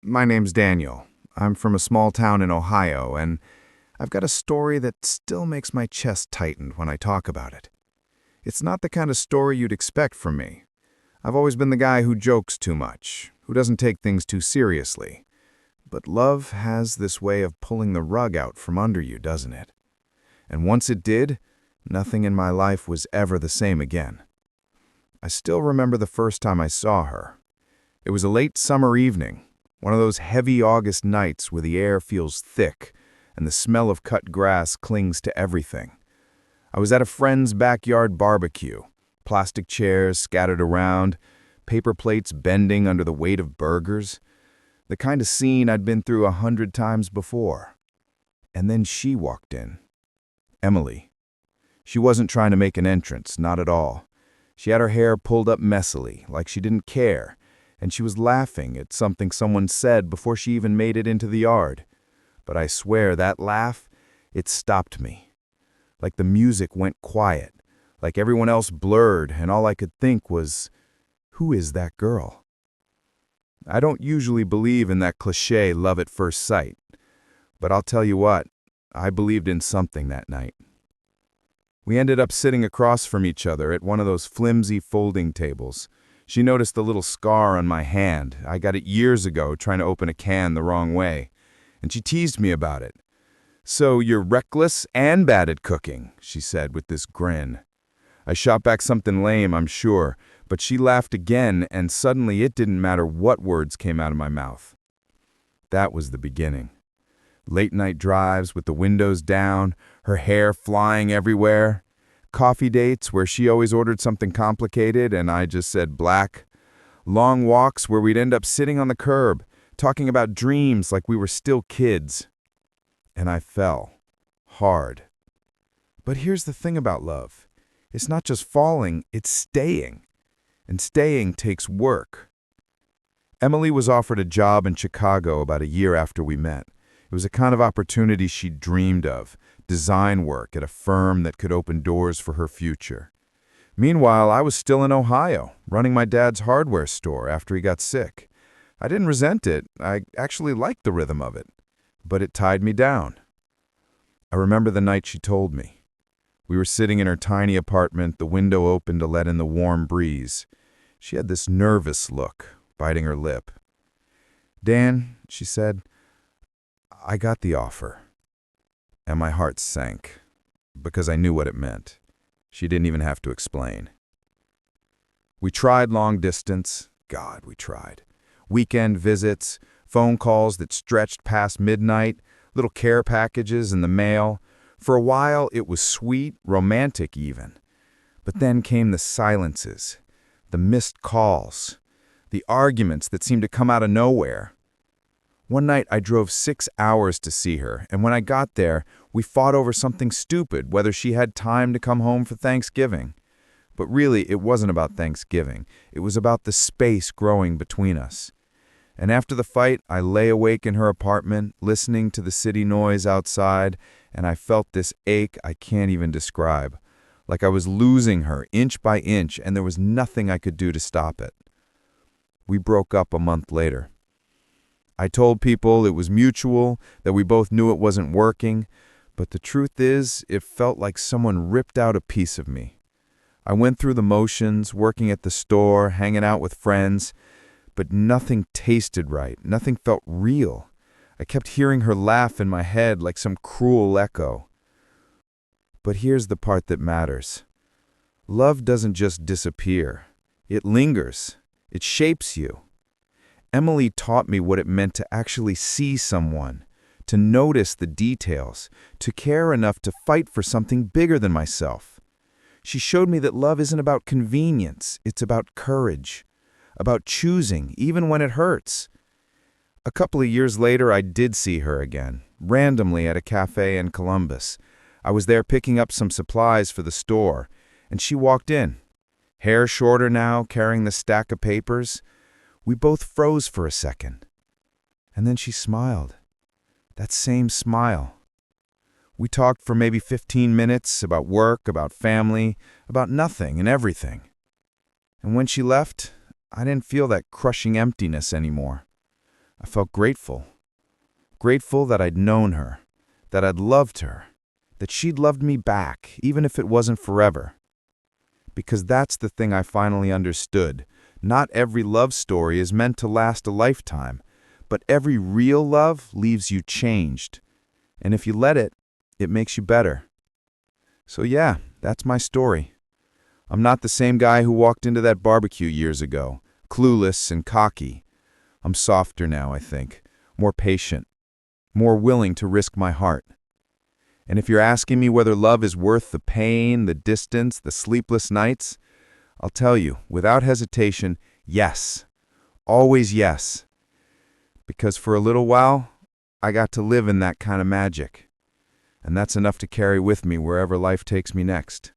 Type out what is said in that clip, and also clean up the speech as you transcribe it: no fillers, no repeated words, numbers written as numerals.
My name's Daniel. I'm from a small town in Ohio, and I've got a story that still makes my chest tighten when I talk about it. It's not the kind of story you'd expect from me. I've always been the guy who jokes too much, who doesn't take things too seriously. But love has this way of pulling the rug out from under you, doesn't it? And once it did, nothing in my life was ever the same again. I still remember the first time I saw her. It was a late summer evening, one of those heavy August nights where the air feels thick and the smell of cut grass clings to everything. I was at a friend's backyard barbecue, plastic chairs scattered around, paper plates bending under the weight of burgers, the kind of scene I'd been through 100 times before. And then she walked in. Emily. She wasn't trying to make an entrance, not at all. She had her hair pulled up messily, like she didn't care, and she was laughing at something someone said before she even made it into the yard. But I swear that laugh, it stopped me. Like the music went quiet, like everyone else blurred, and all I could think was, who is that girl? I don't usually believe in that cliché love at first sight, but I'll tell you what, I believed in something that night. We ended up sitting across from each other at one of those flimsy folding tables. She noticed the little scar on my hand. I got it years ago trying to open a can the wrong way, and she teased me about it. "So you're reckless and bad at cooking," she said with this grin. I shot back something lame, I'm sure, but she laughed again, and suddenly it didn't matter what words came out of my mouth. That was the beginning. Late-night drives with the windows down, her hair flying everywhere. Coffee dates where she always ordered something complicated and I just said black. Long walks where we'd end up sitting on the curb, talking about dreams like we were still kids. And I fell. Hard. But here's the thing about love. It's not just falling, it's staying. And staying takes work. Emily was offered a job in Chicago about a year after we met. It was a kind of opportunity she'd dreamed of, design work at a firm that could open doors for her future. Meanwhile, I was still in Ohio, running my dad's hardware store after he got sick. I didn't resent it. I actually liked the rhythm of it. But it tied me down. I remember the night she told me. We were sitting in her tiny apartment, the window open to let in the warm breeze. She had this nervous look, biting her lip. "Dan," she said, "I got the offer." And my heart sank, because I knew what it meant. She didn't even have to explain. We tried long distance. God, we tried. Weekend visits, phone calls that stretched past midnight, little care packages in the mail. For a while, it was sweet, romantic even. But then came the silences, the missed calls, the arguments that seemed to come out of nowhere. One night, I drove 6 hours to see her, and when I got there, we fought over something stupid, whether she had time to come home for Thanksgiving. But really, it wasn't about Thanksgiving. It was about the space growing between us. And after the fight, I lay awake in her apartment, listening to the city noise outside, and I felt this ache I can't even describe. Like I was losing her inch by inch, and there was nothing I could do to stop it. We broke up a month later. I told people it was mutual, that we both knew it wasn't working, but the truth is, it felt like someone ripped out a piece of me. I went through the motions, working at the store, hanging out with friends, but nothing tasted right, nothing felt real. I kept hearing her laugh in my head like some cruel echo. But here's the part that matters. Love doesn't just disappear. It lingers. It shapes you. Emily taught me what it meant to actually see someone, to notice the details, to care enough to fight for something bigger than myself. She showed me that love isn't about convenience, it's about courage, about choosing, even when it hurts. A couple of years later, I did see her again, randomly at a cafe in Columbus. I was there picking up some supplies for the store, and she walked in. Hair shorter now, carrying the stack of papers. We both froze for a second. And then she smiled. That same smile. We talked for maybe 15 minutes about work, about family, about nothing and everything. And when she left, I didn't feel that crushing emptiness anymore. I felt grateful. Grateful that I'd known her, that I'd loved her, that she'd loved me back, even if it wasn't forever. Because that's the thing I finally understood. Not every love story is meant to last a lifetime, but every real love leaves you changed. And if you let it, it makes you better. So yeah, that's my story. I'm not the same guy who walked into that barbecue years ago, clueless and cocky. I'm softer now, I think, more patient, more willing to risk my heart. And if you're asking me whether love is worth the pain, the distance, the sleepless nights, I'll tell you, without hesitation, yes. Always yes. Because for a little while, I got to live in that kind of magic. And that's enough to carry with me wherever life takes me next.